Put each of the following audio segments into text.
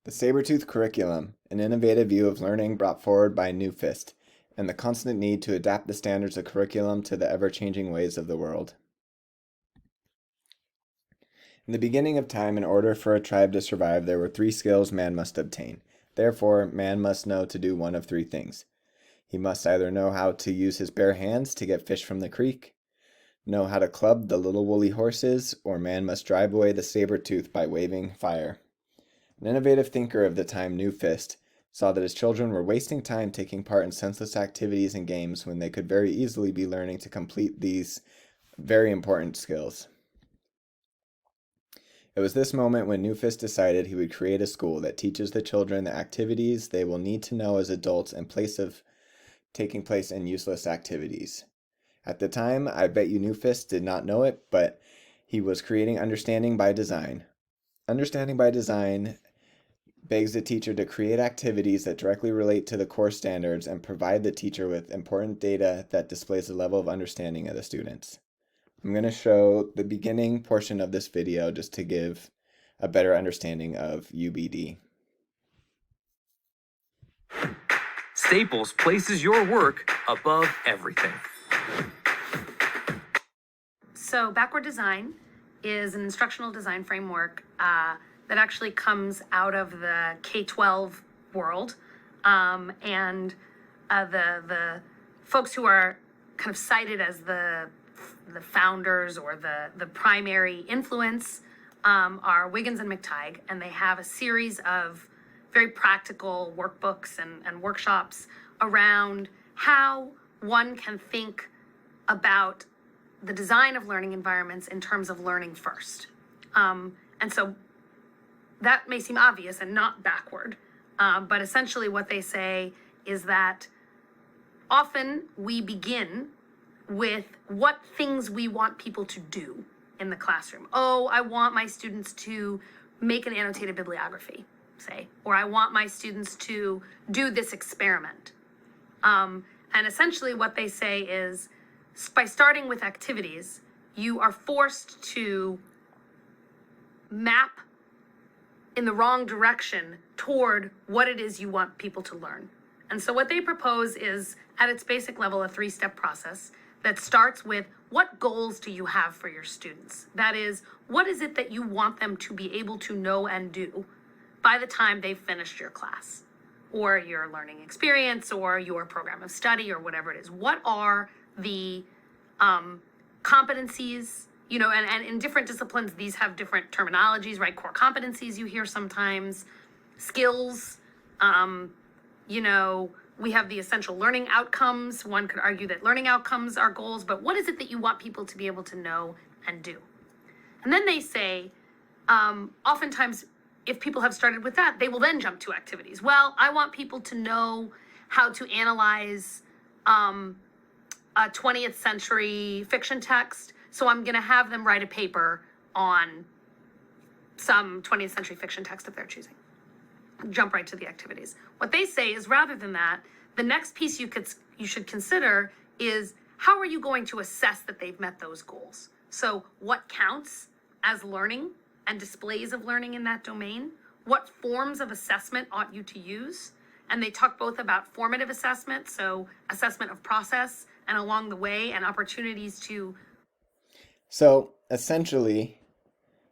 The Saber-Tooth Curriculum, an innovative view of learning brought forward by Newfist, and the constant need to adapt the standards of curriculum to the ever-changing ways of the world. In the beginning of time, in order for a tribe to survive, there were 3 skills man must obtain. Therefore, man must know to do one of 3 things. He must either know how to use his bare hands to get fish from the creek, know how to club the little woolly horses, or man must drive away the saber-tooth by waving fire. An innovative thinker of the time, Newfist, saw that his children were wasting time taking part in senseless activities and games when they could very easily be learning to complete these very important skills. It was this moment when Newfist decided he would create a school that teaches the children the activities they will need to know as adults in place of taking place in useless activities. At the time, I bet you Newfist did not know it, but he was creating understanding by design. Understanding by design begs the teacher to create activities that directly relate to the core standards and provide the teacher with important data that displays the level of understanding of the students. I'm going to show the beginning portion of this video just to give a better understanding of UBD. Staples places your work above everything. So backward design is an instructional design framework that actually comes out of the K-12 world. The folks who are kind of cited as the founders or the primary influence are Wiggins and McTighe, and they have a series of very practical workbooks and workshops around how one can think about the design of learning environments in terms of learning first. And so that may seem obvious and not backward, but essentially what they say is that often we begin with what things we want people to do in the classroom. Oh, I want my students to make an annotated bibliography, say, or I want my students to do this experiment. And essentially what they say is, by starting with activities, you are forced to map in the wrong direction toward what it is you want people to learn. And so what they propose is, at its basic level, a 3-step process that starts with, what goals do you have for your students? That is, what is it that you want them to be able to know and do by the time they've finished your class or your learning experience or your program of study or whatever it is? What are the competencies, and in different disciplines, these have different terminologies, right? Core competencies you hear sometimes, skills, we have the essential learning outcomes. One could argue that learning outcomes are goals, but what is it that you want people to be able to know and do? And then they say, oftentimes, if people have started with that, they will then jump to activities. Well, I want people to know how to analyze a 20th century fiction text, so I'm going to have them write a paper on some 20th century fiction text of their choosing. Jump right to the activities. What they say is, rather than that, the next piece you should consider is, how are you going to assess that they've met those goals? So what counts as learning and displays of learning in that domain? What forms of assessment ought you to use? And they talk both about formative assessment, so assessment of process and along the way, and opportunities to. So essentially,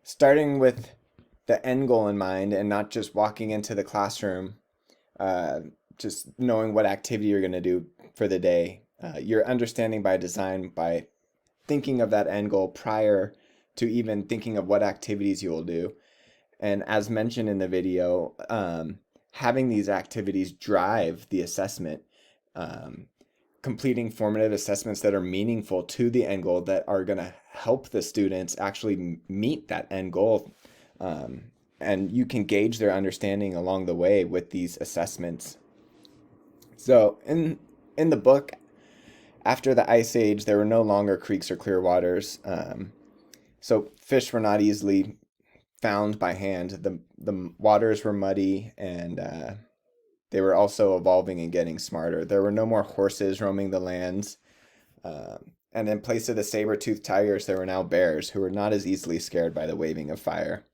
starting with the end goal in mind and not just walking into the classroom, just knowing what activity you're going to do for the day. You're understanding by design by thinking of that end goal prior to even thinking of what activities you will do. And as mentioned in the video, having these activities drive the assessment, completing formative assessments that are meaningful to the end goal, that are going to help the students actually meet that end goal. And you can gauge their understanding along the way with these assessments. So in the book, after the Ice Age, there were no longer creeks or clear waters. So fish were not easily found by hand. The waters were muddy, and they were also evolving and getting smarter. There were no more horses roaming the lands. And in place of the saber-toothed tigers, there were now bears who were not as easily scared by the waving of fire.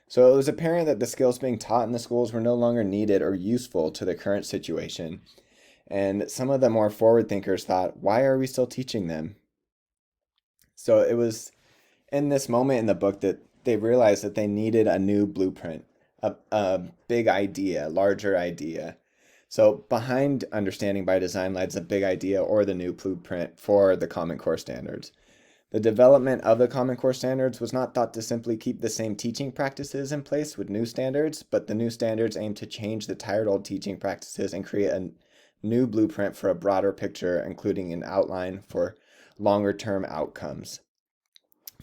So it was apparent that the skills being taught in the schools were no longer needed or useful to the current situation. And some of the more forward thinkers thought, why are we still teaching them? So it was in this moment in the book that they realized that they needed a new blueprint, a big idea, larger idea. So behind understanding by design lies a big idea or the new blueprint for the Common Core standards. The development of the Common Core standards was not thought to simply keep the same teaching practices in place with new standards, but the new standards aim to change the tired old teaching practices and create a new blueprint for a broader picture, including an outline for longer term outcomes.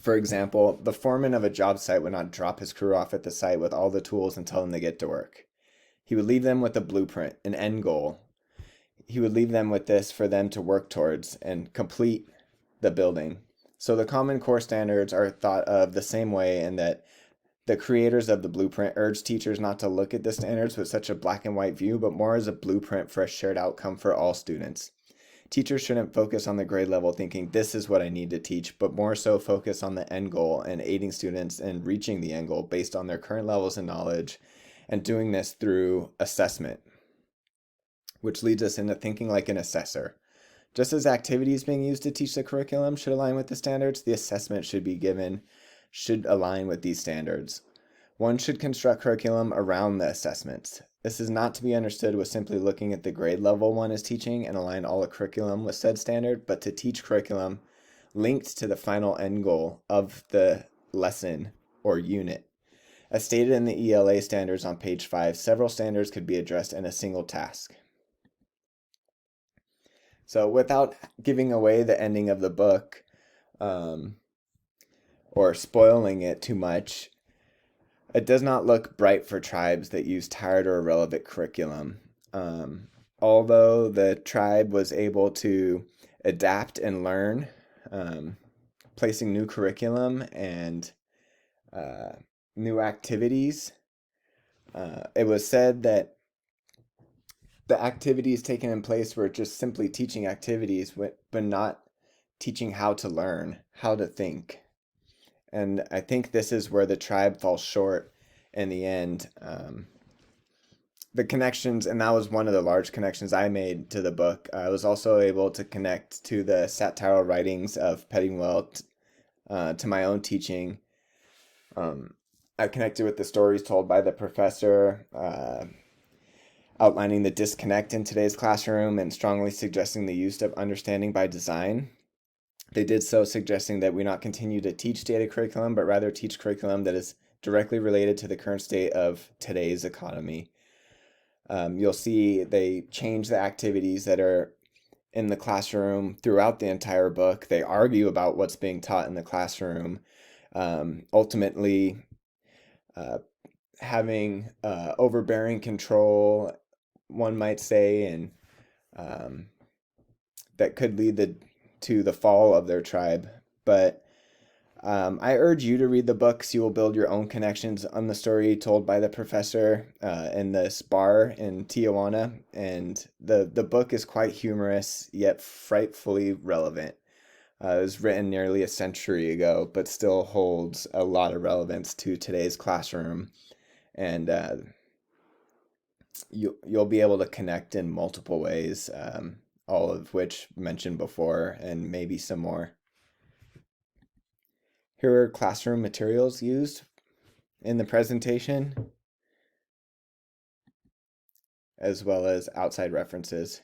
For example, the foreman of a job site would not drop his crew off at the site with all the tools and tell them to get to work. He would leave them with a blueprint, an end goal. He would leave them with this for them to work towards and complete the building. So the Common Core standards are thought of the same way in that the creators of the blueprint urge teachers not to look at the standards with such a black and white view, but more as a blueprint for a shared outcome for all students. Teachers shouldn't focus on the grade level thinking this is what I need to teach, but more so focus on the end goal and aiding students in reaching the end goal based on their current levels of knowledge, and doing this through assessment, which leads us into thinking like an assessor. Just as activities being used to teach the curriculum should align with the standards, the assessment should align with these standards. One should construct curriculum around the assessments. This is not to be understood with simply looking at the grade level one is teaching and align all the curriculum with said standard, but to teach curriculum linked to the final end goal of the lesson or unit. As stated in the ELA standards on page 5, several standards could be addressed in a single task. So without giving away the ending of the book or spoiling it too much, it does not look bright for tribes that use tired or irrelevant curriculum. Although the tribe was able to adapt and learn, placing new curriculum and new activities, it was said that the activities taken in place were just simply teaching activities, but not teaching how to learn, how to think. And I think this is where the tribe falls short in the end. The connections, and that was one of the large connections I made to the book. I was also able to connect to the satirical writings of Peddingwell to my own teaching. I connected with the stories told by the professor, outlining the disconnect in today's classroom and strongly suggesting the use of understanding by design. They did so suggesting that we not continue to teach data curriculum, but rather teach curriculum that is directly related to the current state of today's economy. You'll see they change the activities that are in the classroom throughout the entire book. They argue about what's being taught in the classroom, ultimately having overbearing control, one might say, and that could lead to the fall of their tribe. But I urge you to read the books. You will build your own connections on the story told by the professor in this bar in Tijuana. And the book is quite humorous, yet frightfully relevant. It was written nearly a century ago, but still holds a lot of relevance to today's classroom. And you'll be able to connect in multiple ways, all of which mentioned before, and maybe some more. Here are classroom materials used in the presentation, as well as outside references.